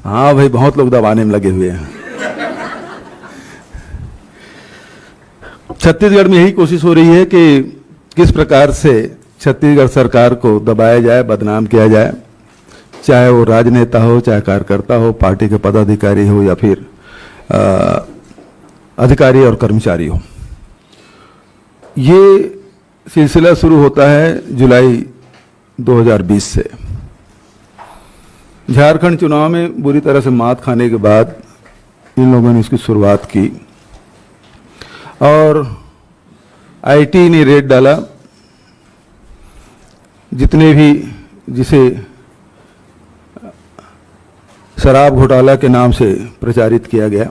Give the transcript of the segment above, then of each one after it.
हाँ भाई, बहुत लोग दबाने में लगे हुए हैं। छत्तीसगढ़ में यही कोशिश हो रही है कि किस प्रकार से छत्तीसगढ़ सरकार को दबाया जाए, बदनाम किया जाए, चाहे वो राजनेता हो, चाहे कार्यकर्ता हो, पार्टी के पदाधिकारी हो या फिर अधिकारी और कर्मचारी हो। ये सिलसिला शुरू होता है जुलाई 2020 से। झारखंड चुनाव में बुरी तरह से मात खाने के बाद इन लोगों ने इसकी शुरुआत की और आईटी ने रेड डाला। जितने भी जिसे शराब घोटाला के नाम से प्रचारित किया गया,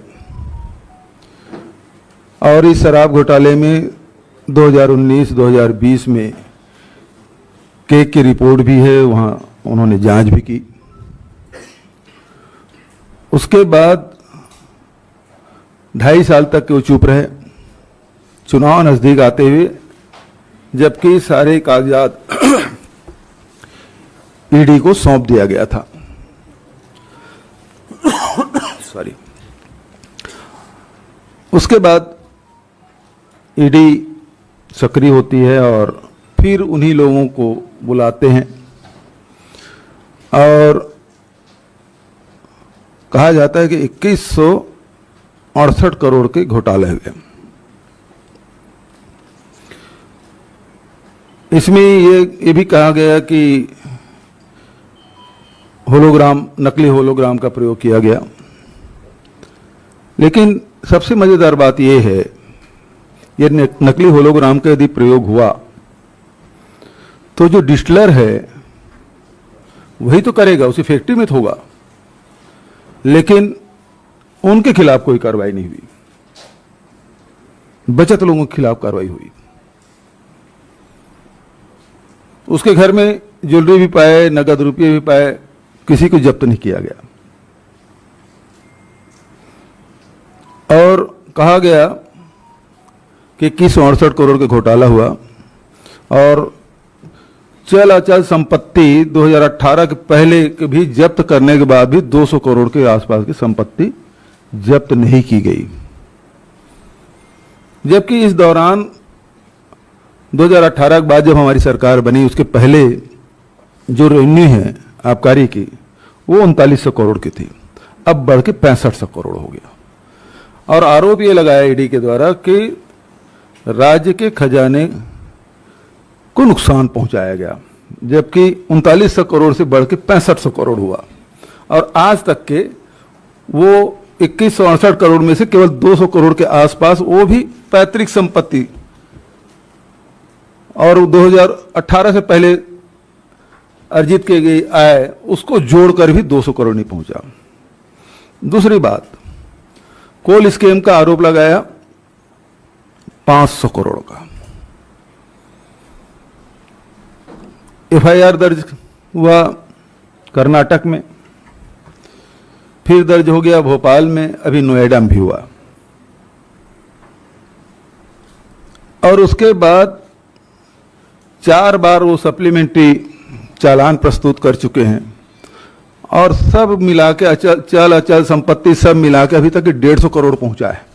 और इस शराब घोटाले में 2019-2020 में केक की रिपोर्ट भी है, वहां उन्होंने जांच भी की। उसके बाद 2.5 साल तक वो चुप रहे, चुनाव नजदीक आते हुए, जबकि सारे कागजात ईडी को सौंप दिया गया था। सॉरी। उसके बाद ईडी सक्रिय होती है और फिर उन्हीं लोगों को बुलाते हैं और कहा जाता है कि 2168 करोड़ के घोटाले हुए। इसमें ये भी कहा गया कि होलोग्राम, नकली होलोग्राम का प्रयोग किया गया। लेकिन सबसे मजेदार बात यह है, ये नकली होलोग्राम का यदि प्रयोग हुआ तो जो डिस्टिलर है वही तो करेगा, उसी फैक्ट्री में तो होगा, लेकिन उनके खिलाफ कोई कार्रवाई नहीं हुई, बचत लोगों के खिलाफ कार्रवाई हुई। उसके घर में ज्वेलरी भी पाए, नगद रुपये भी पाए, किसी को जब्त नहीं किया गया। और कहा गया कि 2168 करोड़ का घोटाला हुआ और चल अचल संपत्ति 2018 के पहले के भी जब्त करने के बाद भी 200 करोड़ के आसपास की संपत्ति जब्त नहीं की गई। जबकि इस दौरान 2018 के बाद जब हमारी सरकार बनी, उसके पहले जो रेवेन्यू है आबकारी की, वो 3900 करोड़ की थी, अब बढ़ के 6500 करोड़ हो गया। और आरोप ये लगाया ईडी के द्वारा कि राज्य के खजाने को नुकसान पहुंचाया गया, जबकि 3900 करोड़ से बढ़ के 6500 करोड़ हुआ। और आज तक के वो 2168 करोड़ में से केवल 200 करोड़ के आसपास, वो भी पैतृक संपत्ति, और 2018 से पहले अर्जित की गई आय, उसको जोड़कर भी 200 करोड़ नहीं पहुंचा। दूसरी बात, कोल स्कीम का आरोप लगाया 500 करोड़ का। एफआईआर दर्ज हुआ कर्नाटक में, फिर दर्ज हो गया भोपाल में, अभी नोएडा में भी हुआ। और उसके बाद 4 बार वो सप्लीमेंट्री चालान प्रस्तुत कर चुके हैं, और सब मिला के चल अचल संपत्ति सब मिला के अभी तक 150 करोड़ पहुंचा है।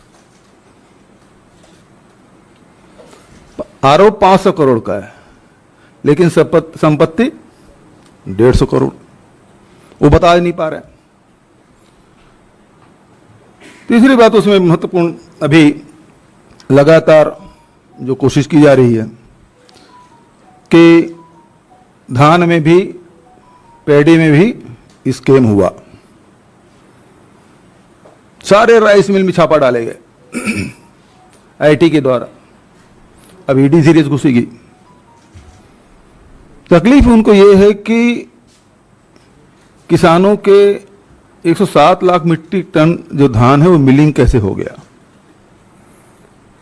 आरोप 500 करोड़ का है, लेकिन संपत्ति 150 करोड़, वो बता नहीं पा रहे। तीसरी बात उसमें महत्वपूर्ण, अभी लगातार जो कोशिश की जा रही है कि धान में भी, पैडी में भी स्कैम हुआ। सारे राइस मिल में छापा डाले गए आईटी के द्वारा। अब ईडी सीरीज घुसेगी। तकलीफ उनको यह है कि किसानों के 107 लाख मीट्रिक टन जो धान है वो मिलिंग कैसे हो गया।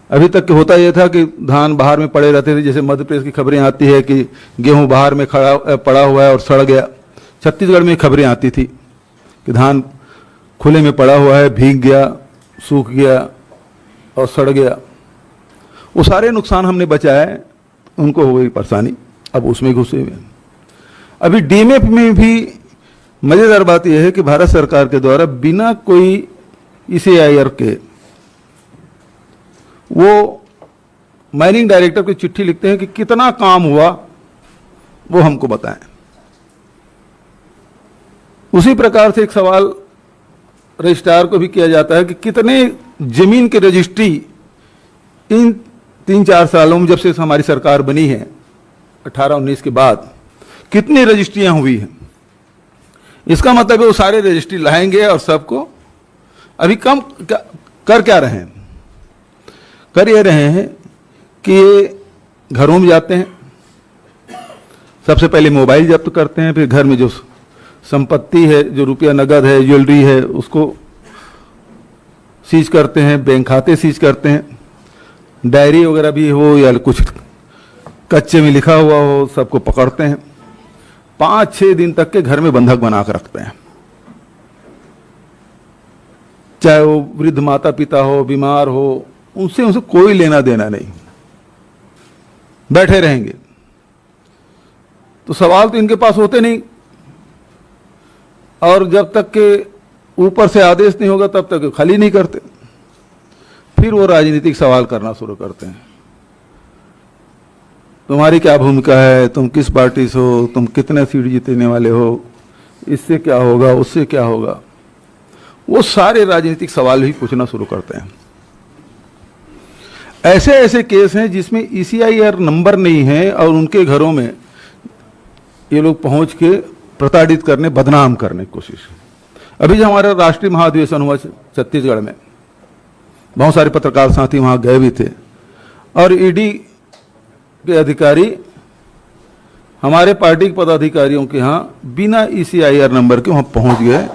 अभी तक होता यह था कि धान बाहर में पड़े रहते थे, जैसे मध्य प्रदेश की खबरें आती है कि गेहूं बाहर में पड़ा हुआ है और सड़ गया। छत्तीसगढ़ में खबरें आती थी कि धान खुले में पड़ा हुआ है, भीग गया, सूख गया और सड़ गया। वो सारे नुकसान हमने बचाए, उनको हो गई परेशानी, अब उसमें घुसे हुए। अभी डीएमएफ में भी मजेदार बात यह है कि भारत सरकार के द्वारा बिना कोई ECIR के वो माइनिंग डायरेक्टर को चिट्ठी लिखते हैं कि कितना काम हुआ वो हमको बताएं। उसी प्रकार से एक सवाल रजिस्ट्रार को भी किया जाता है कि कितने जमीन की रजिस्ट्री इन 3-4 सालों में, जब से हमारी सरकार बनी है 18-19 के बाद, कितनी रजिस्ट्रियां हुई हैं। इसका मतलब है वो सारे रजिस्ट्री लाएंगे और सबको अभी कम कर क्या रहे हैं, कर ये रहे हैं कि ये घरों में जाते हैं, सबसे पहले मोबाइल जब्त करते हैं, फिर घर में जो संपत्ति है, जो रुपया नगद है, ज्वेलरी है, उसको सीज करते हैं, बैंक खाते सीज करते हैं, डायरी वगैरह भी हो या कुछ कच्चे में लिखा हुआ हो, सबको पकड़ते हैं। 5-6 दिन तक के घर में बंधक बना कर रखते हैं, चाहे वो वृद्ध माता पिता हो, बीमार हो, उनसे कोई लेना देना नहीं, बैठे रहेंगे। तो सवाल तो इनके पास होते नहीं, और जब तक के ऊपर से आदेश नहीं होगा तब तक खाली नहीं करते। फिर वो राजनीतिक सवाल करना शुरू करते हैं, तुम्हारी क्या भूमिका है, तुम किस पार्टी से हो, तुम कितने सीट जीतने वाले हो, इससे क्या होगा, उससे क्या होगा। वो सारे राजनीतिक सवाल भी पूछना शुरू करते हैं। ऐसे ऐसे केस हैं जिसमें ECIR नंबर नहीं है और उनके घरों में ये लोग पहुंच के प्रताड़ित करने, बदनाम करने की कोशिश। अभी जो हमारा राष्ट्रीय महाधिवेशन हुआ छत्तीसगढ़ में, बहुत सारे पत्रकार साथी वहां गए भी थे, और ED के अधिकारी हमारे पार्टी के पदाधिकारियों के यहाँ बिना ECIR नंबर के वहां पहुंच गए,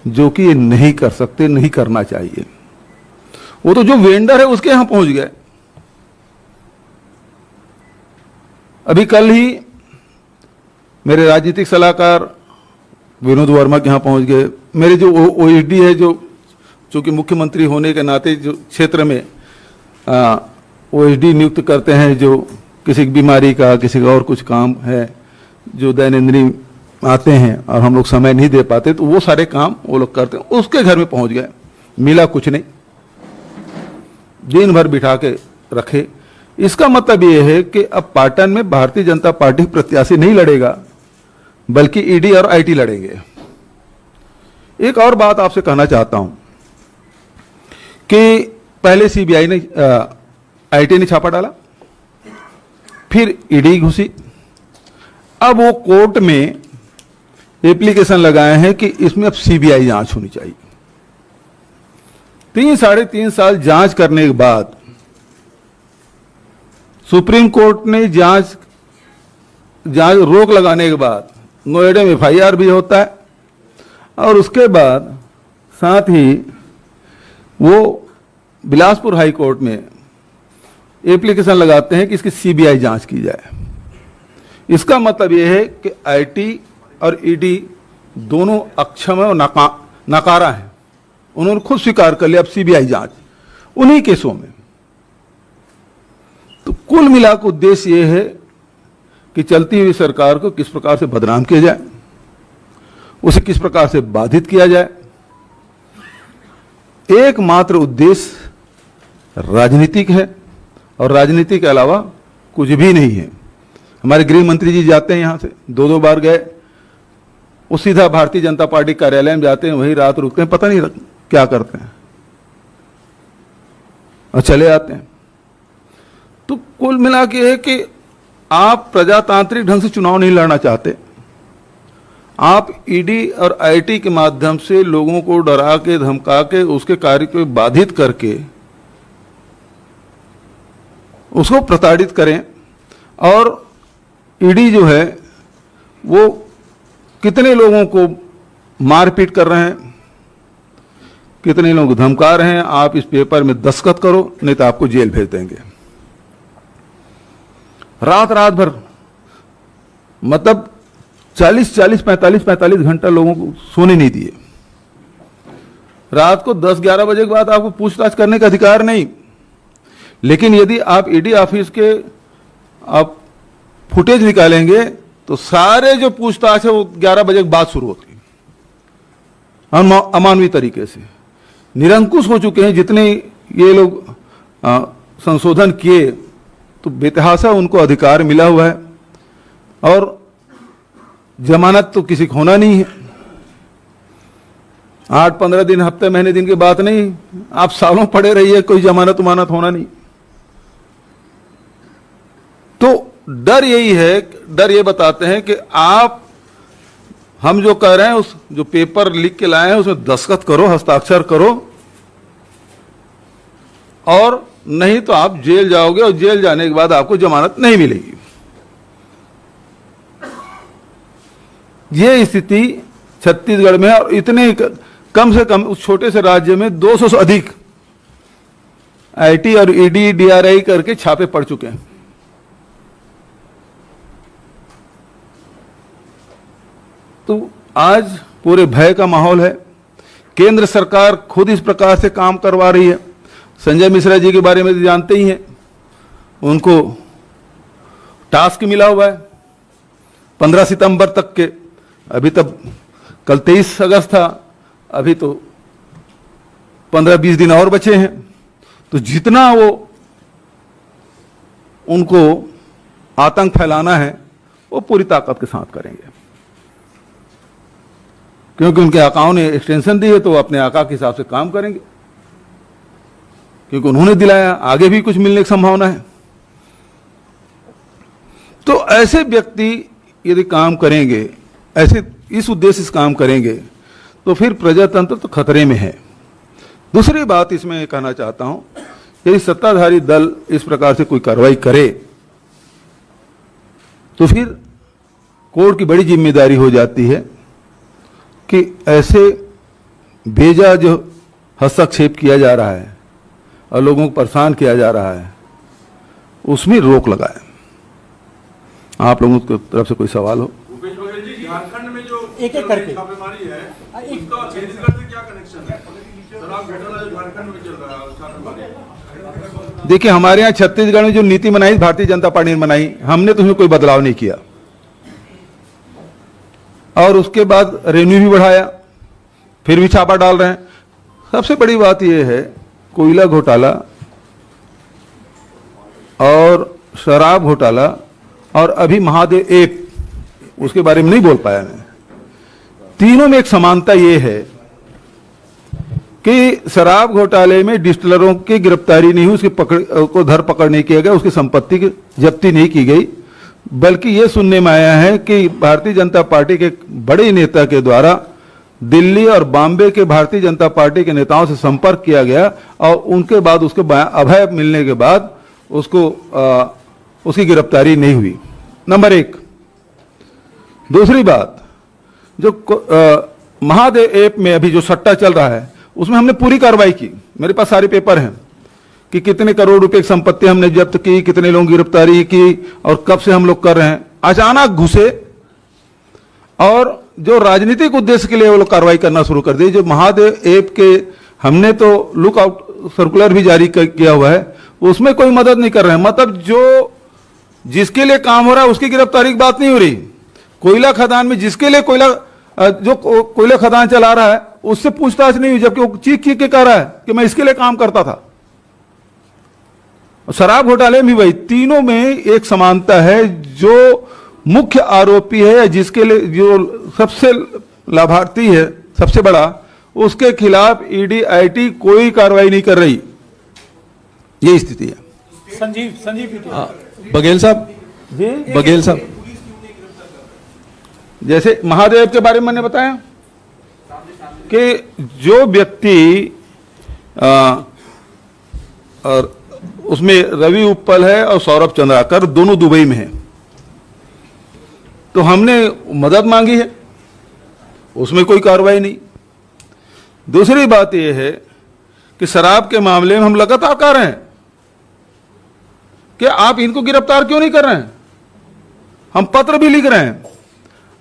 जो कि ये नहीं कर सकते, नहीं करना चाहिए। वो तो जो वेंडर है उसके यहां पहुंच गए। अभी कल ही मेरे राजनीतिक सलाहकार विनोद वर्मा के यहाँ पहुंच गए। मेरे जो OSD है, जो चूंकि मुख्यमंत्री होने के नाते जो क्षेत्र में OSD नियुक्त करते हैं, जो किसी की बीमारी का, किसी का और कुछ काम है, जो दैनंदिनी आते हैं और हम लोग समय नहीं दे पाते, तो वो सारे काम वो लोग करते हैं। उसके घर में पहुंच गए, मिला कुछ नहीं, दिन भर बिठा के रखे। इसका मतलब ये है कि अब पाटन में भारतीय जनता पार्टी प्रत्याशी नहीं लड़ेगा, बल्कि ED और IT लड़ेंगे। एक और बात आपसे कहना चाहता हूं कि पहले CBI ने IT ने छापा डाला, फिर ED घुसी, अब वो कोर्ट में एप्लीकेशन लगाए हैं कि इसमें अब CBI जांच होनी चाहिए। 3-3.5 साल जांच करने के बाद सुप्रीम कोर्ट ने जांच रोक लगाने के बाद नोएडा में FIR भी होता है, और उसके बाद साथ ही वो बिलासपुर हाई कोर्ट में एप्लीकेशन लगाते हैं कि इसकी CBI जांच की जाए। इसका मतलब यह है कि IT और ED दोनों अक्षम है और नकारा है। उन्होंने खुद स्वीकार कर लिया अब CBI जांच उन्हीं केसों में। तो कुल मिलाकर उद्देश्य यह है कि चलती हुई सरकार को किस प्रकार से बदनाम किया जाए, उसे किस प्रकार से बाधित किया जाए। एकमात्र उद्देश्य राजनीतिक है, और राजनीति के अलावा कुछ भी नहीं है। हमारे गृह मंत्री जी जाते हैं, यहां से 2-2 बार गए, वो सीधा भारतीय जनता पार्टी कार्यालय में जाते हैं, वहीं रात रुकते हैं, पता नहीं क्या करते हैं और चले आते हैं। तो कुल मिला के है कि आप प्रजातांत्रिक ढंग से चुनाव नहीं लड़ना चाहते, आप ED और IT के माध्यम से लोगों को डरा के, धमका के, उसके कार्य को बाधित करके उसको प्रताड़ित करें। और ED जो है वो कितने लोगों को मारपीट कर रहे हैं, कितने लोगों को धमका रहे हैं, आप इस पेपर में दस्तखत करो नहीं तो आपको जेल भेज देंगे। रात भर, मतलब 45 घंटा लोगों को सोने नहीं दिए। रात को 10-11 बजे के बाद आपको पूछताछ करने का अधिकार नहीं, लेकिन यदि आप ED ऑफिस के आप फुटेज निकालेंगे तो सारे जो पूछताछ है वो 11 बजे के बाद शुरू होती है। अमानवीय तरीके से निरंकुश हो चुके हैं। जितने ये लोग संशोधन किए तो बेतहाशा उनको अधिकार मिला हुआ है, और जमानत तो किसी को होना नहीं है। 8-15 दिन, हफ्ते, महीने, दिन की बात नहीं, आप सालों पड़े रहिए, कोई जमानत उमानत होना नहीं। तो डर यही है, डर ये बताते हैं कि आप, हम जो कह रहे हैं, उस जो पेपर लिख के लाए हैं उसमें दस्तखत करो, हस्ताक्षर करो, और नहीं तो आप जेल जाओगे, और जेल जाने के बाद आपको जमानत नहीं मिलेगी। ये स्थिति छत्तीसगढ़ में है, और इतने कम से कम उस छोटे से राज्य में 200 से अधिक आईटी और ईडी डीआरआई करके छापे पड़ चुके हैं। तो आज पूरे भय का माहौल है। केंद्र सरकार खुद इस प्रकार से काम करवा रही है। संजय मिश्रा जी के बारे में तो जानते ही हैं, उनको टास्क मिला हुआ है 15 सितंबर तक के। अभी तक कल 23 अगस्त था, अभी तो 15-20 दिन और बचे हैं। तो जितना वो उनको आतंक फैलाना है वो पूरी ताकत के साथ करेंगे, क्योंकि उनके आकाओं ने एक्सटेंशन दी है, तो वो अपने आका के हिसाब से काम करेंगे, क्योंकि उन्होंने दिलाया। आगे भी कुछ मिलने की संभावना है। तो ऐसे व्यक्ति यदि काम करेंगे, ऐसे इस उद्देश्य से काम करेंगे, तो फिर प्रजातंत्र तो खतरे में है। दूसरी बात इसमें कहना चाहता हूं, यदि सत्ताधारी दल इस प्रकार से कोई कार्रवाई करे तो फिर कोर्ट की बड़ी जिम्मेदारी हो जाती है कि ऐसे बेजा जो हस्तक्षेप किया जा रहा है और लोगों को परेशान किया जा रहा है, उसमें रोक लगाए। आप लोगों की तरफ से कोई सवाल हो? झारखंड में जो एक करके छापेमारी है, उसका छत्तीसगढ़ से क्या कनेक्शन है? शराब घोटाला जो झारखंड में चल रहा है, छापेमारी। देखिए, हमारे यहाँ छत्तीसगढ़ में जो नीति बनाई भारतीय जनता पार्टी ने बनाई, हमने तो उसमें कोई बदलाव नहीं किया, और उसके बाद रेवेन्यू भी बढ़ाया, फिर भी छापा डाल रहे हैं। सबसे बड़ी बात यह है, कोयला घोटाला और शराब घोटाला और अभी महादेव ऐप, उसके बारे में नहीं बोल पाया मैं। तीनों में एक समानता यह है कि शराब घोटाले में डिस्टिलरों की गिरफ्तारी नहीं हुई, उसकी को धर पकड़ नहीं किया गया, उसकी संपत्ति की जब्ती नहीं की गई, बल्कि यह सुनने में आया है कि भारतीय जनता पार्टी के बड़े नेता के द्वारा दिल्ली और बॉम्बे के भारतीय जनता पार्टी के नेताओं से संपर्क किया गया, और उनके बाद उसके अभय मिलने के बाद उसको उसकी गिरफ्तारी नहीं हुई। नंबर एक। दूसरी बात, जो महादेव ऐप में अभी जो सट्टा चल रहा है, उसमें हमने पूरी कार्रवाई की। मेरे पास सारे पेपर हैं कि कितने करोड़ रुपए की संपत्ति हमने जब्त की, कितने लोगों की गिरफ्तारी की, और कब से हम लोग कर रहे हैं। अचानक घुसे और जो राजनीतिक उद्देश्य के लिए वो लोग कार्रवाई करना शुरू कर दी। जो महादेव ऐप के हमने तो लुकआउट सर्कुलर भी जारी किया हुआ है, उसमें कोई मदद नहीं कर रहे हैं। मतलब जो जिसके लिए काम हो रहा है उसकी गिरफ्तारी की बात नहीं हो रही। कोयला खदान में जिसके लिए जो कोयला खदान चला रहा है उससे पूछताछ नहीं हुई, जबकि वो चीख चीख के कह रहा है कि मैं इसके लिए काम करता था। शराब घोटाले में वही, तीनों में एक समानता है। जो मुख्य आरोपी है, जिसके लिए जो सबसे लाभार्थी है, सबसे बड़ा, उसके खिलाफ ईडी आईटी कोई कार्रवाई नहीं कर रही। ये स्थिति है। संजीव बघेल साहब जी, बघेल साहब, जैसे महादेव के बारे में मैंने बताया कि जो व्यक्ति और उसमें रवि उप्पल है और सौरभ चंद्राकर, दोनों दुबई में हैं। तो हमने मदद मांगी है, उसमें कोई कार्रवाई नहीं। दूसरी बात यह है कि शराब के मामले में हम लगातार कह रहे हैं कि आप इनको गिरफ्तार क्यों नहीं कर रहे हैं। हम पत्र भी लिख रहे हैं।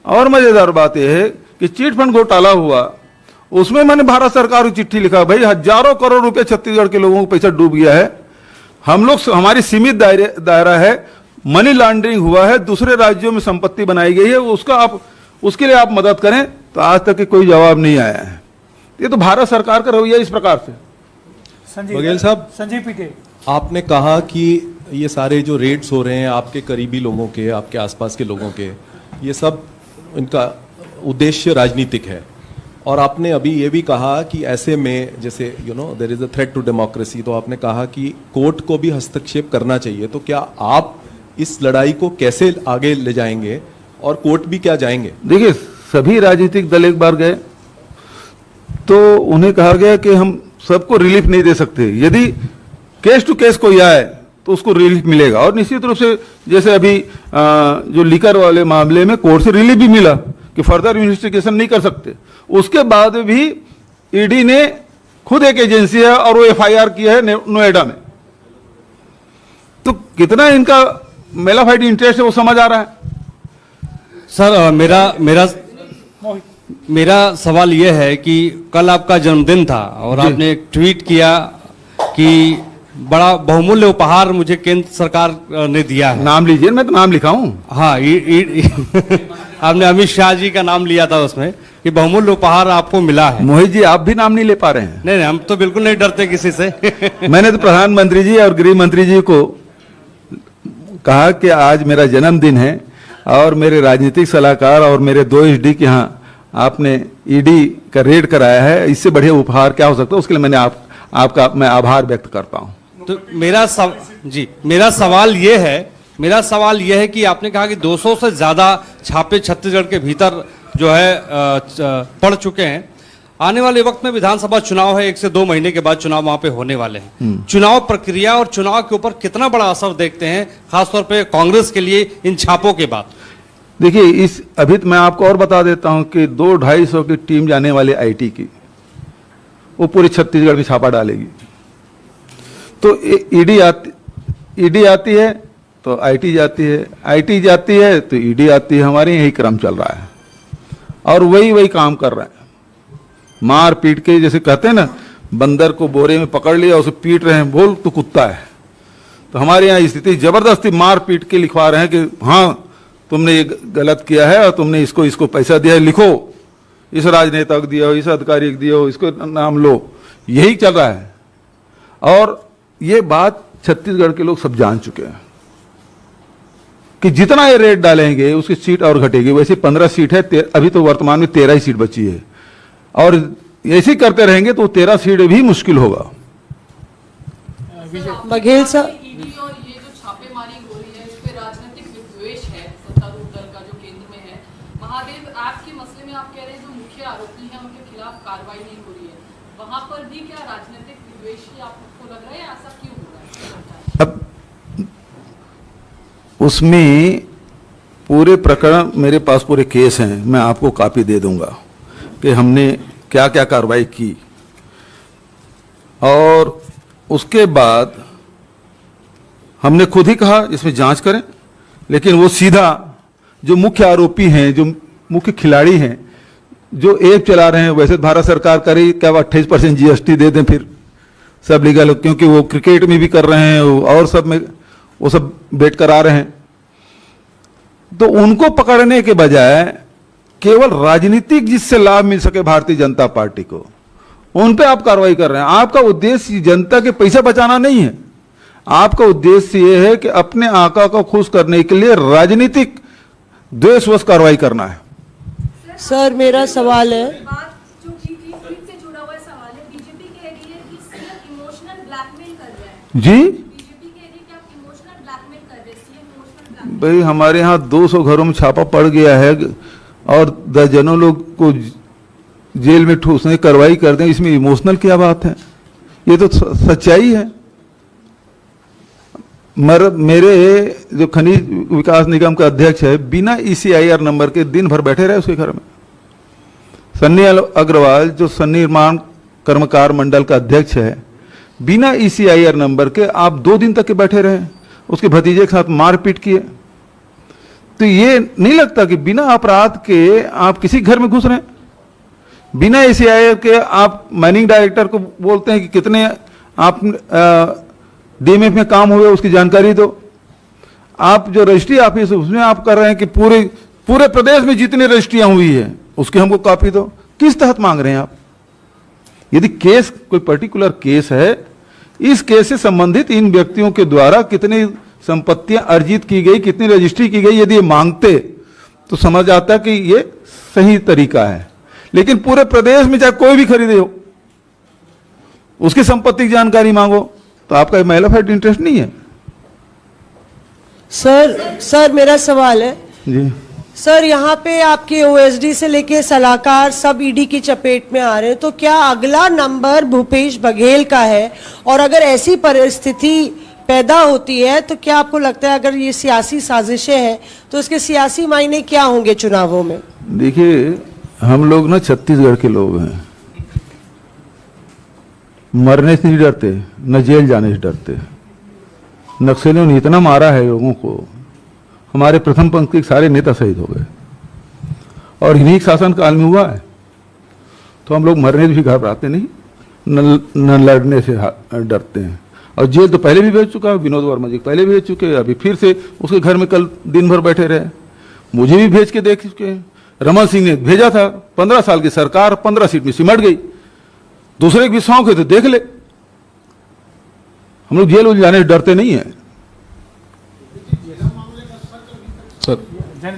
और मजेदार बात यह है कि चिट फंड घोटाला हुआ, उसमें मैंने भारत सरकार को चिट्ठी लिखा, भाई हजारों करोड़ रुपए छत्तीसगढ़ के लोगों को पैसा डूब गया है, हम लोग, हमारी सीमित दायरा है, मनी लॉन्ड्रिंग हुआ है, दूसरे राज्यों में संपत्ति बनाई गई है, उसका आप, उसके लिए आप मदद करें। तो आज तक कोई जवाब नहीं आया है। ये तो भारत सरकार का रवैया इस प्रकार से। बघेल साहब, संजीव पीटे। आपने कहा कि ये सारे जो रेड्स हो रहे हैं आपके करीबी लोगों के, आपके आसपास के लोगों के, ये सब इनका उद्देश्य राजनीतिक है, और आपने अभी ये भी कहा कि ऐसे में जैसे there is a threat to democracy, तो आपने कहा कि कोर्ट को भी हस्तक्षेप करना चाहिए। तो क्या आप इस लड़ाई को कैसे आगे ले जाएंगे और कोर्ट भी क्या जाएंगे? देखिए, सभी राजनीतिक दल एक बार गए तो उन्हें कहा गया कि हम सबको रिलीफ नहीं दे सकते, यदि केस टू केस कोई आए तो उसको रिलीफ मिलेगा। और निश्चित रूप से जैसे अभी जो लिकर वाले मामले में कोर्ट से रिलीफ भी मिला कि फर्दर इन्वेस्टिगेशन नहीं कर सकते, उसके बाद भी ईडी ने खुद एक एजेंसी है और वो एफआईआर किया है नोएडा में। तो कितना इनका मेलाफाइड इंटरेस्ट है वो समझ आ रहा है। सर, मेरा सवाल यह है कि कल आपका जन्मदिन था और आपने एक ट्वीट किया कि बड़ा बहुमूल्य उपहार मुझे केंद्र सरकार ने दिया है। नाम लीजिए, मैं तो नाम लिखा हूं। हाँ, आपने अमित शाह जी का नाम लिया था उसमें कि बहुमूल्य उपहार आपको मिला है। मोहित जी, आप भी नाम नहीं ले पा रहे हैं। नहीं, हम तो बिल्कुल नहीं डरते किसी से। मैंने तो प्रधानमंत्री जी और गृह मंत्री जी को कहा कि आज मेरा जन्मदिन है और मेरे राजनीतिक सलाहकार और मेरे 2 एसडी के यहाँ आपने ईडी का रेड कराया है, इससे बढ़िया उपहार क्या हो सकता है। उसके लिए मैंने आपका मैं आभार व्यक्त करता हूं। तो मेरा सवाल यह है कि आपने कहा कि 200 से ज्यादा छापे छत्तीसगढ़ के भीतर जो है पड़ चुके हैं। आने वाले वक्त में विधानसभा चुनाव है, 1 से 2 महीने के बाद चुनाव वहां पे होने वाले हैं। चुनाव प्रक्रिया और चुनाव के ऊपर कितना बड़ा असर देखते हैं, खासतौर पे कांग्रेस के लिए इन छापों के बाद? देखिए, अभी तो मैं आपको और बता देता हूं कि 200-250 की टीम जाने वाले आईटी की, वो पूरे छत्तीसगढ़ की छापा डालेगी। तो ईडी आती है तो आईटी जाती है, आईटी जाती है तो ईडी आती है। हमारे यही क्रम चल रहा है और वही काम कर रहे हैं। मार पीट के, जैसे कहते हैं ना, बंदर को बोरे में पकड़ लिया उसे पीट रहे हैं, बोल तो कुत्ता है। तो हमारे यहाँ स्थिति जबरदस्ती मार पीट के लिखवा रहे हैं कि हाँ तुमने ये गलत किया है और तुमने इसको पैसा दिया है, लिखो, इस राजनेता को दिया हो, इस अधिकारी को दिया हो, इसको नाम लो। यही चल रहा है और ये बात छत्तीसगढ़ के लोग सब जान चुके हैं कि जितना ये रेट डालेंगे उसकी सीट और घटेगी। वैसे 15 सीट है, अभी तो वर्तमान में 13 ही सीट बची है और ऐसे करते रहेंगे तो 13 सीट भी मुश्किल होगा। बघेल साहब, ईडी और ये जो छापेमारी हो रही है, इस पे राजनीतिक विद्वेष है सत्तारूढ़ दल का जो केंद्र में है। महादेव ऐप के मसले में आप कह रहे हैं जो मुख्य आरोपी हैं उनके खिलाफ कार्रवाई नहीं हो रही है, वहां पर भी क्या राजनीतिक विद्वेष आपको लग रहा है? ऐसा क्यों हो रहा है? अब उसमें पूरे प्रकरण मेरे पास पूरे केस हैं, मैं आपको कॉपी दे दूंगा कि हमने क्या क्या कार्रवाई की। और उसके बाद हमने खुद ही कहा इसमें जांच करें, लेकिन वो सीधा जो मुख्य आरोपी हैं, जो मुख्य खिलाड़ी हैं, जो ऐप चला रहे हैं, वैसे भारत सरकार करे क्या 28% जीएसटी दे दें, फिर सब लीगल, क्योंकि वो क्रिकेट में भी कर रहे हैं और सब में वो सब बेट करा रहे हैं। तो उनको पकड़ने के बजाय केवल राजनीतिक जिससे लाभ मिल सके भारतीय जनता पार्टी को, उन पे आप कार्रवाई कर रहे हैं। आपका उद्देश्य जनता के पैसा बचाना नहीं है, आपका उद्देश्य यह है कि अपने आका को खुश करने के लिए राजनीतिक द्वेषवश कार्रवाई करना है। सर मेरा सवाल है, बात जो की थी ट्वीट से जुड़ा हुआ सवाल है। बीजेपी कह रही है कि सीएम इमोशनल ब्लैकमेल कर रहे हैं। जी, बीजेपी कह रही है कि आप इमोशनल ब्लैकमेल कर रहे हैं, सीएम इमोशनल ब्लैकमेल। भाई हमारे यहाँ 200 घरों में छापा पड़ गया है और दर्जनों लोग को जेल में ठूसने कार्रवाई कर दें, इसमें इमोशनल क्या बात है? ये तो सच्चाई है। मेरे जो खनिज विकास निगम का अध्यक्ष है, बिना ईसीआईआर नंबर के दिन भर बैठे रहे उसके घर में। सन्नी अग्रवाल जो सन्निर्माण कर्मकार मंडल का अध्यक्ष है, बिना ईसीआईआर नंबर के आप 2 दिन तक के बैठे रहे, उसके भतीजे के साथ मारपीट किए। तो ये नहीं लगता कि बिना अपराध के आप किसी घर में घुस रहे हैं? बिना ईसीआईआर के आप माइनिंग डायरेक्टर को बोलते हैं कि कितने आप डीएमएफ में काम हुए उसकी जानकारी दो। आप जो रजिस्ट्री ऑफिस है उसमें आप कर रहे हैं कि पूरे प्रदेश में जितनी रजिस्ट्रियां हुई है उसकी हमको कॉपी दो। किस तहत मांग रहे हैं आप? यदि केस कोई पर्टिकुलर केस है, इस केस से संबंधित इन व्यक्तियों के द्वारा कितनी संपत्तियां अर्जित की गई, कितनी रजिस्ट्री की गई, यदि ये मांगते तो समझ आता कि ये सही तरीका है। लेकिन पूरे प्रदेश में चाहे कोई भी खरीदे हो, उसकी संपत्ति की जानकारी मांगो तो आपका मैनिफेस्ट इंटरेस्ट नहीं है। सर मेरा सवाल है, जी सर यहाँ पे आपके ओएसडी से लेके सलाहकार सब ईडी की चपेट में आ रहे हैं, तो क्या अगला नंबर भूपेश बघेल का है? और अगर ऐसी परिस्थिति पैदा होती है तो क्या आपको लगता है अगर ये सियासी साजिशें हैं तो इसके सियासी मायने क्या होंगे चुनावों में? देखिए, हम लोग ना छत्तीसगढ़ के लोग हैं, मरने से नहीं डरते, न जेल जाने से डरते। नक्सलियों ने इतना मारा है लोगों को, हमारे प्रथम पंक्ति के सारे नेता शहीद हो गए और इन्हीं शासन काल में हुआ है। तो हम लोग मरने से भी घबराते नहीं, न लड़ने से डरते हैं। और जेल तो पहले भी भेज चुका है, विनोद वर्मा जी पहले भी भेज चुके हैं, अभी फिर से उसके घर में कल दिन भर बैठे रहे, मुझे भी भेज के देख चुके हैं। रमन सिंह ने भेजा था, 15 साल की सरकार 15 सीट में सिमट गई, दूसरे की सौंक है तो देख ले। हम लोग जेल उल जाने से डरते नहीं है। सर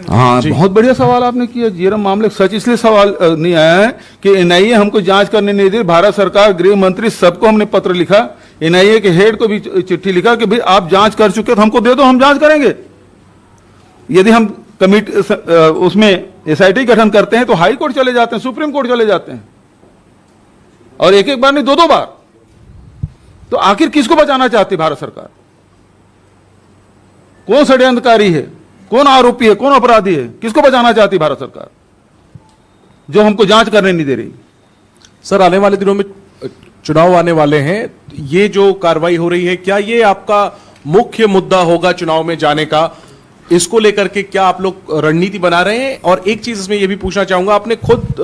हाँ, बहुत बढ़िया सवाल आपने किया। जेरम मामले सच इसलिए सवाल नहीं आया है कि एनआईए हमको जांच करने नहीं दे। भारत सरकार, गृह मंत्री, सबको हमने पत्र लिखा, एनआईए के हेड को भी चिट्ठी लिखा कि भाई आप जांच कर चुके तो हमको दे दो, हम जांच करेंगे। यदि हम कमिटी उसमें एसआईटी गठन करते हैं तो हाई कोर्ट चले जाते हैं, सुप्रीम कोर्ट चले जाते हैं, और एक एक बार नहीं, 2-2 बार। तो आखिर किसको बचाना चाहती भारत सरकार? कौन षड्यंत्रकारी है, कौन आरोपी है, कौन अपराधी है, किसको बचाना चाहती भारत सरकार जो हमको जांच करने नहीं दे रही? सर, आने वाले दिनों में चुनाव आने वाले हैं, ये जो कार्रवाई हो रही है, क्या ये आपका मुख्य मुद्दा होगा चुनाव में जाने का? इसको लेकर के क्या आप लोग रणनीति बना रहे हैं? और एक चीज इसमें यह भी पूछना चाहूंगा, आपने खुद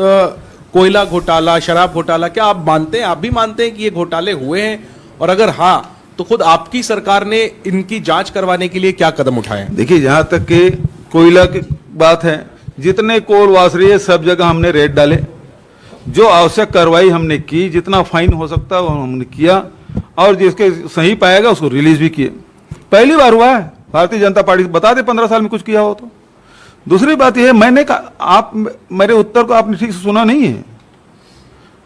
कोयला घोटाला, शराब घोटाला, क्या आप मानते हैं, आप भी मानते हैं कि ये घोटाले हुए हैं? और अगर हाँ, तो खुद आपकी सरकार ने इनकी जांच करवाने के लिए क्या कदम उठाए हैं? देखिए, जहां तक कि कोयला की बात है, जितने कोल वासरी है सब जगह हमने रेड डाले, जो आवश्यक कार्रवाई हमने की, जितना फाइन हो सकता है वो हमने किया, और जिसके सही पाएगा उसको रिलीज भी किए। पहली बार हुआ है भारतीय जनता पार्टी, बता दे 15 साल में कुछ किया हो तो। दूसरी बात यह है, मैंने कहा, आप मेरे उत्तर को आपने ठीक से सुना नहीं है।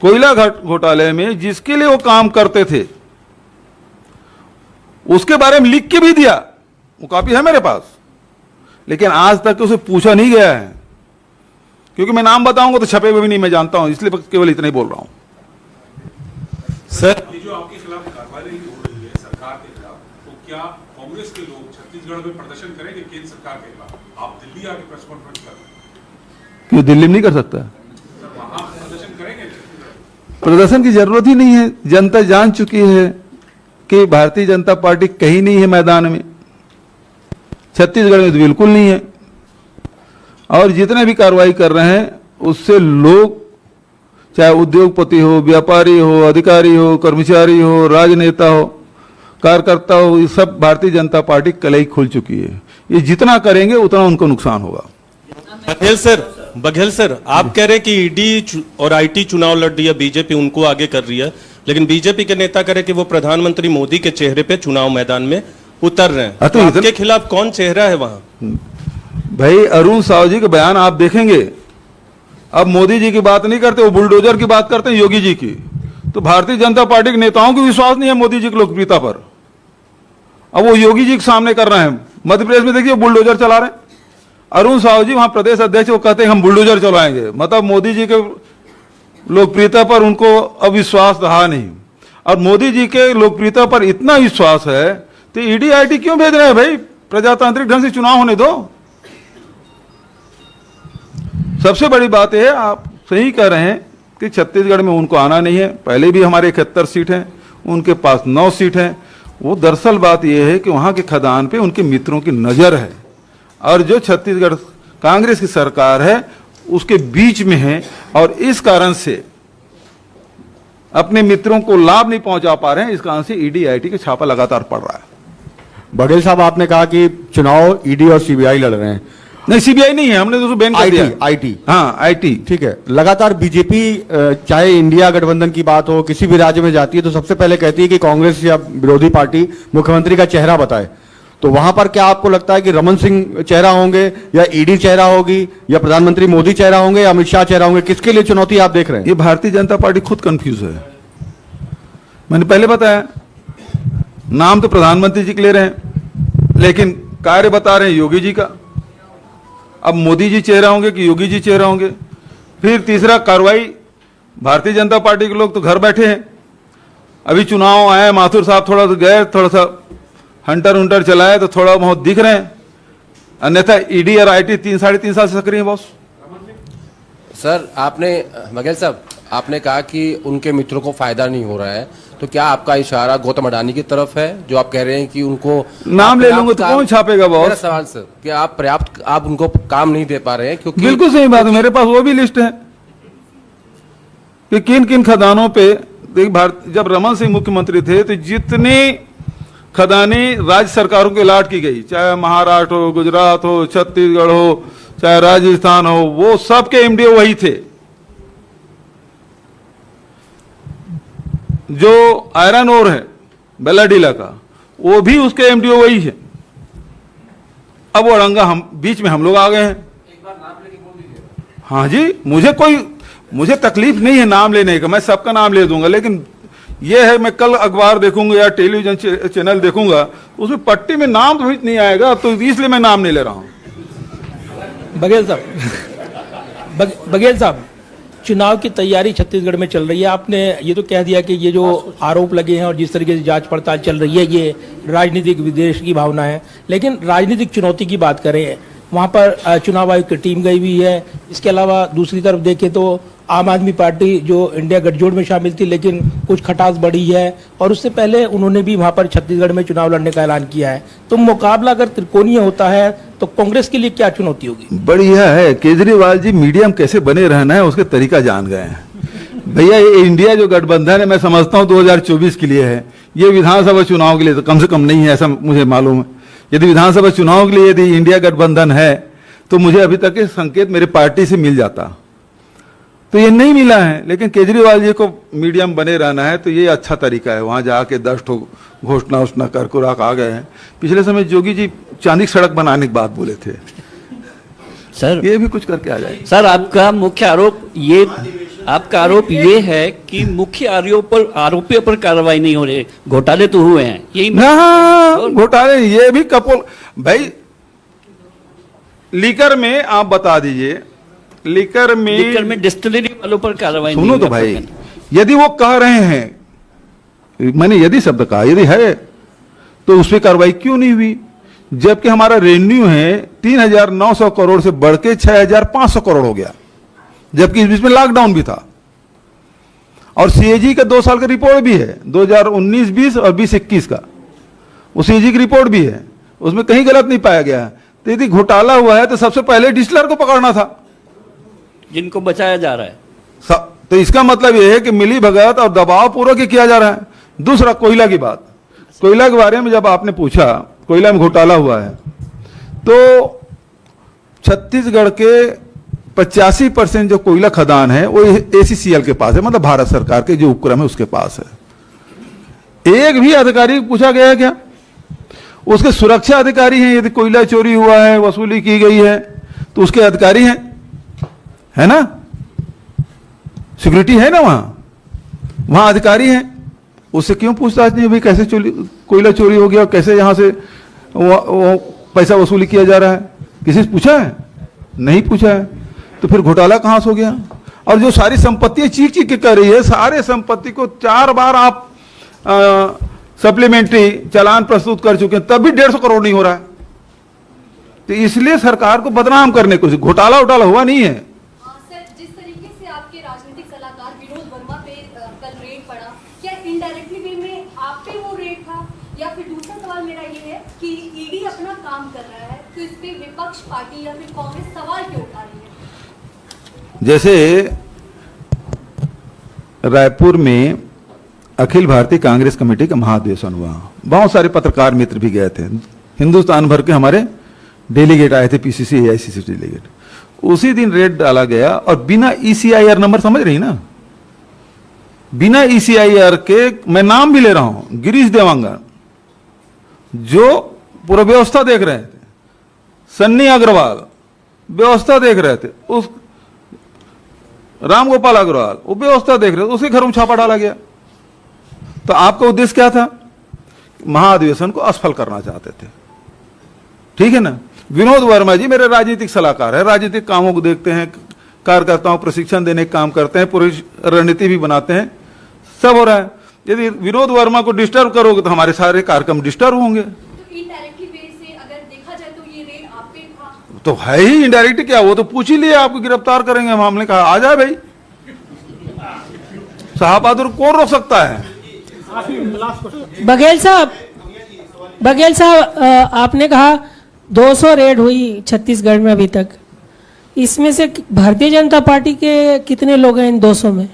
कोयला घोटाले में जिसके लिए वो काम करते थे उसके बारे में लिख के भी दिया, वो कॉपी है मेरे पास, लेकिन आज तक उसे पूछा नहीं गया है, क्योंकि मैं नाम बताऊंगा तो छपे हुए भी नहीं, मैं जानता हूं, इसलिए केवल इतना ही बोल रहा हूं। सर, ये जो आपके खिलाफ कार्रवाई हो रही है सरकार के खिलाफ, तो क्या कांग्रेस के लोग छत्तीसगढ़ में प्रदर्शन करेंगे केंद्र सरकार के खिलाफ? आप दिल्ली आके प्रेस कॉन्फ्रेंस कर रहे हैं, क्यों दिल्ली में नहीं कर सकता? सर वहां प्रदर्शन करेंगे? प्रदर्शन की जरूरत ही नहीं है, जनता जान चुकी है कि भारतीय जनता पार्टी कहीं नहीं है मैदान में, छत्तीसगढ़ में तो बिल्कुल नहीं है। और जितने भी कार्रवाई कर रहे हैं उससे लोग, चाहे उद्योगपति हो, व्यापारी हो, अधिकारी हो, कर्मचारी हो, राजनेता हो, कार्यकर्ता हो, ये सब भारतीय जनता पार्टी कलई खुल चुकी है। ये जितना करेंगे उतना उनको नुकसान होगा। बघेल सर, आप कह रहे हैं कि ईडी और आईटी चुनाव लड़ रही है बीजेपी, उनको आगे कर रही है, लेकिन बीजेपी के नेता कह रहे कि वो प्रधानमंत्री मोदी के चेहरे पे चुनाव मैदान में उतर रहे हैं। तो आपके खिलाफ कौन चेहरा है वहां? भाई, अरुण साहू जी के बयान आप देखेंगे, अब मोदी जी की बात नहीं करते, वो बुलडोजर की बात करते हैं, योगी जी की। तो भारतीय जनता पार्टी के नेताओं को विश्वास नहीं है मोदी जी की लोकप्रियता पर, अब वो योगी जी के सामने कर रहे हैं। मध्य प्रदेश में देखिए बुलडोजर चला रहे हैं अरुण साहू जी, वहां प्रदेश अध्यक्ष, वो कहते हैं हम बुलडोजर चलाएंगे, मतलब मोदी जी के लोकप्रियता पर उनको अब विश्वास रहा नहीं। और मोदी जी के लोकप्रियता पर इतना विश्वास है तो ईडी आईटी क्यों भेज रहे हैं? भाई, प्रजातांत्रिक ढंग से चुनाव होने दो। सबसे बड़ी बात यह है, आप सही कह रहे हैं कि छत्तीसगढ़ में उनको आना नहीं है। पहले भी हमारे 71 सीट हैं, उनके पास 9 सीट हैं। वो दरअसल बात यह है कि वहां के खदान पे उनके मित्रों की नजर है, और जो छत्तीसगढ़ कांग्रेस की सरकार है उसके बीच में है, और इस कारण से अपने मित्रों को लाभ नहीं पहुंचा पा रहे हैं। इस कारण से ईडी आईटी का छापा लगातार पड़ रहा है। बघेल साहब, आपने कहा कि चुनाव ईडी और सीबीआई लड़ रहे हैं, नहीं, सीबीआई नहीं है, हमने तो उसको बैन कर दिया। आईटी हाँ, आईटी। ठीक है। लगातार बीजेपी चाहे इंडिया गठबंधन की बात हो, किसी भी राज्य में जाती है तो सबसे पहले कहती है कि कांग्रेस या विरोधी पार्टी मुख्यमंत्री का चेहरा बताए। तो वहां पर क्या आपको लगता है कि रमन सिंह चेहरा होंगे या ईडी चेहरा होगी या प्रधानमंत्री मोदी चेहरा होंगे या अमित शाह चेहरा होंगे? किसके लिए चुनौती आप देख रहे हैं? ये भारतीय जनता पार्टी खुद कंफ्यूज है। मैंने पहले बताया, नाम तो प्रधानमंत्री जी के ले रहे हैं, लेकिन कार्य बता रहे हैं योगी जी का। अब मोदी जी चेहरा होंगे कि योगी जी चेहरा होंगे? फिर तीसरा, कार्रवाई भारतीय जनता पार्टी के लोग तो घर बैठे हैं। अभी चुनाव आए, माथुर साहब थोड़ा सा गए, थोड़ा सा हंटर उंटर चलाए तो थोड़ा बहुत दिख रहे हैं, अन्यथा ईडी और आईटी 3-3.5 साल से सक्रिय है बॉस। सर, आपने बघेल साहब, आपने कहा कि उनके मित्रों को फायदा नहीं हो रहा है, तो क्या आपका इशारा गौतम अडानी की तरफ है, जो आप कह रहे हैं कि उनको नाम ले लूंगा तो कौन छापेगा बॉस? मेरा सवाल सर, कि आप पर्याप्त आप उनको काम नहीं दे पा रहे हैं क्योंकि बिल्कुल सही बात है, मेरे पास वो भी लिस्ट है कि किन किन खदानों पे जब रमन सिंह मुख्यमंत्री थे तो जितनी खदानी राज्य सरकारों के लाट की गई, चाहे महाराष्ट्र हो, गुजरात हो, छत्तीसगढ़ हो, चाहे राजस्थान हो, वो सबके एमडीओ वही थे। जो आयरन ओर है बेलाडीला का, वो भी उसके एमडीओ वही है। अब वो अड़ंगा हम बीच में हम लोग आ गए हैं। एक बार नाम लेके बोल दीजिए। हाँ जी, मुझे तकलीफ नहीं है नाम लेने का, मैं सबका नाम ले दूंगा, लेकिन ये है, मैं कल अखबार देखूंगा या टेलीविजन चैनल देखूंगा, उसमें पट्टी में नाम तो नहीं आएगा, तो इसलिए मैं नाम नहीं ले रहा हूं। बघेल साहब, चुनाव की तैयारी छत्तीसगढ़ में चल रही है। आपने ये तो कह दिया कि ये जो आरोप लगे हैं और जिस तरीके से जांच पड़ताल चल रही है, ये राजनीतिक विद्वेष की भावना है, लेकिन राजनीतिक चुनौती की बात करें, वहां पर चुनाव आयोग की टीम गई हुई है। इसके अलावा दूसरी तरफ देखें तो आम आदमी पार्टी जो इंडिया गठजोड़ में शामिल थी, लेकिन कुछ खटास बढ़ी है, और उससे पहले उन्होंने भी वहां पर छत्तीसगढ़ में चुनाव लड़ने का ऐलान किया है। तो मुकाबला अगर त्रिकोणीय होता है तो कांग्रेस के लिए क्या चुनौती होगी? बढ़िया है, केजरीवाल जी मीडियम कैसे बने रहना है उसके तरीका जान गए हैं। भैया, ये इंडिया जो गठबंधन है, मैं समझता हूं 2024 के लिए है, ये विधानसभा चुनाव के लिए तो कम से कम नहीं है, ऐसा मुझे मालूम है। यदि विधानसभा चुनाव के लिए यदि इंडिया गठबंधन है तो मुझे अभी तक के संकेत मेरे पार्टी से मिल जाता, तो ये नहीं मिला है। लेकिन केजरीवाल जी को मीडियम बने रहना है, तो ये अच्छा तरीका है। वहां जाके 10 ठो घोषणा उषणा कर कुराक आ गए हैं। पिछले समय जोगी जी चांदी की सड़क बनाने की बात बोले थे, सर ये भी कुछ करके आ जाए। सर, आपका मुख्य आरोप ये है कि मुख्य आरोपियों पर कार्रवाई नहीं हो रही, घोटाले तो हुए हैं, यही घोटाले, ये भी कपोल भाई। लीकर में आप बता दीजिए, लीकर में डिस्टिलरी वालों पर कार्रवाई सुनो तो भाई, यदि वो कह रहे हैं, मैंने यदि शब्द कहा, यदि है तो उस पर कार्रवाई क्यों नहीं हुई? जबकि हमारा रेवेन्यू है 3,900 करोड़ से बढ़ के 6,500 करोड़ हो गया, जबकि इसमें लॉकडाउन भी था। और सीएजी का 2 साल का रिपोर्ट भी है, 2019-20 और 20-21 का, वो सीएजी की रिपोर्ट भी है, उसमें कहीं गलत नहीं पाया गया। तो यदि घोटाला हुआ है तो सबसे पहले डिस्टिलर को पकड़ना था, जिनको बचाया जा रहा है। तो इसका मतलब यह है कि मिली भगत और दबाव पूर्वक किया जा रहा है। दूसरा, कोयला की बात, कोयला के बारे में जब आपने पूछा, कोयला में घोटाला हुआ है, तो छत्तीसगढ़ के 85% जो कोयला खदान है वो एसीसीएल के पास है, मतलब भारत सरकार के जो उपक्रम है उसके पास है। एक भी अधिकारी पूछा गया है क्या? उसके सुरक्षा अधिकारी हैं, यदि कोयला चोरी हुआ है, वसूली की गई है, तो उसके अधिकारी हैं, है ना, सिक्योरिटी है ना, वहां अधिकारी हैं, उससे क्यों पूछताछ नहीं हुई? कैसे कोयला चोरी हो गया, कैसे यहां से वो पैसा वसूली किया जा रहा है? किसी से पूछा है? नहीं पूछा है, तो फिर घोटाला कहां से हो गया? और जो सारी संपत्तियां चीख चीख के कर रही है, सारे संपत्ति को 4 बार आप सप्लीमेंट्री चालान प्रस्तुत कर चुके हैं, तब भी 150 करोड़ नहीं हो रहा है। तो इसलिए सरकार को बदनाम करने को, घोटाला उटाला हुआ नहीं है। सर, जिस तरीके से आपके राजनीतिक सलाहकार विनोद वर्मा पे कल रेड पड़ा, क्या इनडायरेक्टली वे में आप पे वो रेड था? या फिर दूसरा सवाल मेरा ये है कि ईडी अपना काम कर रहा है, तो इस पे विपक्ष पार्टी या फिर कांग्रेस सवाल क्यों उठा रही है? जैसे रायपुर में अखिल भारतीय कांग्रेस कमेटी का महाधिवेशन हुआ, बहुत सारे पत्रकार मित्र भी गए थे, हिंदुस्तान भर के हमारे डेलीगेट आए थे, पीसीसी एआईसीसी डेलीगेट, उसी दिन रेड डाला गया और बिना ईसीआईआर नंबर, समझ रही ना, बिना ईसीआईआर के, मैं नाम भी ले रहा हूं, गिरीश देवांगन जो पूरा व्यवस्था देख रहे थे, सन्नी अग्रवाल व्यवस्था देख रहे थे, उस रामगोपाल अग्रवाल वो व्यवस्था देख रहे थे, उसके घर में छापा डाला गया। तो आपका उद्देश्य क्या था? महाधिवेशन को असफल करना चाहते थे, ठीक है ना। विनोद वर्मा जी मेरे राजनीतिक सलाहकार है, राजनीतिक कामों को देखते हैं, कार्यकर्ताओं को प्रशिक्षण देने का काम करते हैं, पूरी रणनीति भी बनाते हैं, सब हो रहा है। यदि विनोद वर्मा को डिस्टर्ब करोगे तो हमारे सारे कार्यक्रम डिस्टर्ब होंगे। तो इनडायरेक्टली वे से अगर देखा जाए तो ये रेड आप पे था। तो है ही इनडायरेक्ट, क्या वो तो पूछ ही लिए, आपको गिरफ्तार करेंगे हम। हमने कहा आ जाए भाई, साहब बहादुर कौन रोक सकता है? बघेल साहब, आपने कहा 200 रेड हुई छत्तीसगढ़ में अभी तक, इसमें से भारतीय जनता पार्टी के कितने लोग हैं इन 200 में?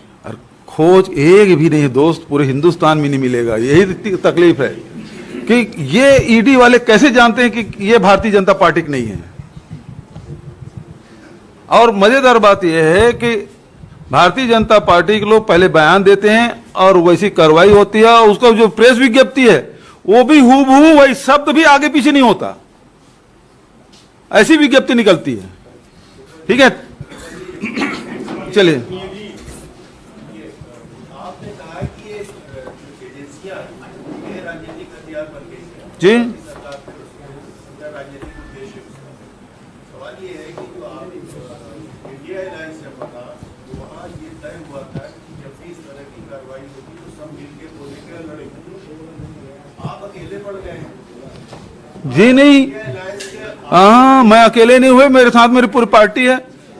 खोज एक भी नहीं दोस्त, पूरे हिंदुस्तान में नहीं मिलेगा। यही तकलीफ है कि ये ईडी वाले कैसे जानते हैं कि ये भारतीय जनता पार्टी की नहीं है। और मजेदार बात यह है कि भारतीय जनता पार्टी के लोग पहले बयान देते हैं और वैसी कार्रवाई होती है, और उसका जो प्रेस विज्ञप्ति है वो भी हूबहू वही शब्द भी आगे पीछे नहीं होता, ऐसी विज्ञप्ति निकलती है। ठीक है, चलिए। जी, जी नहीं, हाँ मैं अकेले नहीं हुए, मेरे साथ मेरी पूरी पार्टी है।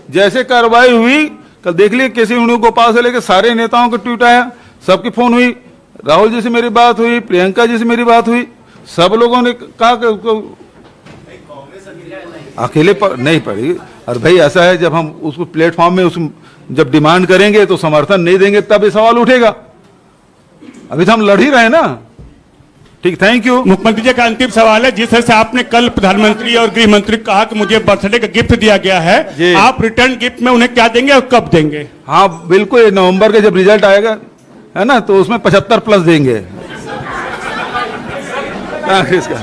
जैसे कार्रवाई हुई, कल देख लिए केसी वेणुगोपाल से लेकर सारे नेताओं को ट्वीट आया, सबकी फोन हुई, राहुल जी से मेरी बात हुई, प्रियंका जी से मेरी बात हुई, सब लोगों ने कहा कि उसको अकेले पर नहीं पड़ी। और भाई ऐसा है, जब हम उसको प्लेटफॉर्म में जब डिमांड करेंगे तो समर्थन नहीं देंगे तब ये सवाल उठेगा। अभी तो हम लड़ ही रहे ना। ठीक, थैंक यू। मुख्यमंत्री जी का अंतिम सवाल है, जिस तरह से आपने कल प्रधानमंत्री और गृह मंत्री कहा कि मुझे बर्थडे का गिफ्ट दिया गया है, आप रिटर्न गिफ्ट में उन्हें क्या देंगे और कब देंगे? हाँ बिल्कुल, नवंबर के जब रिजल्ट आएगा है ना, तो उसमें 75 प्लस देंगे। इसका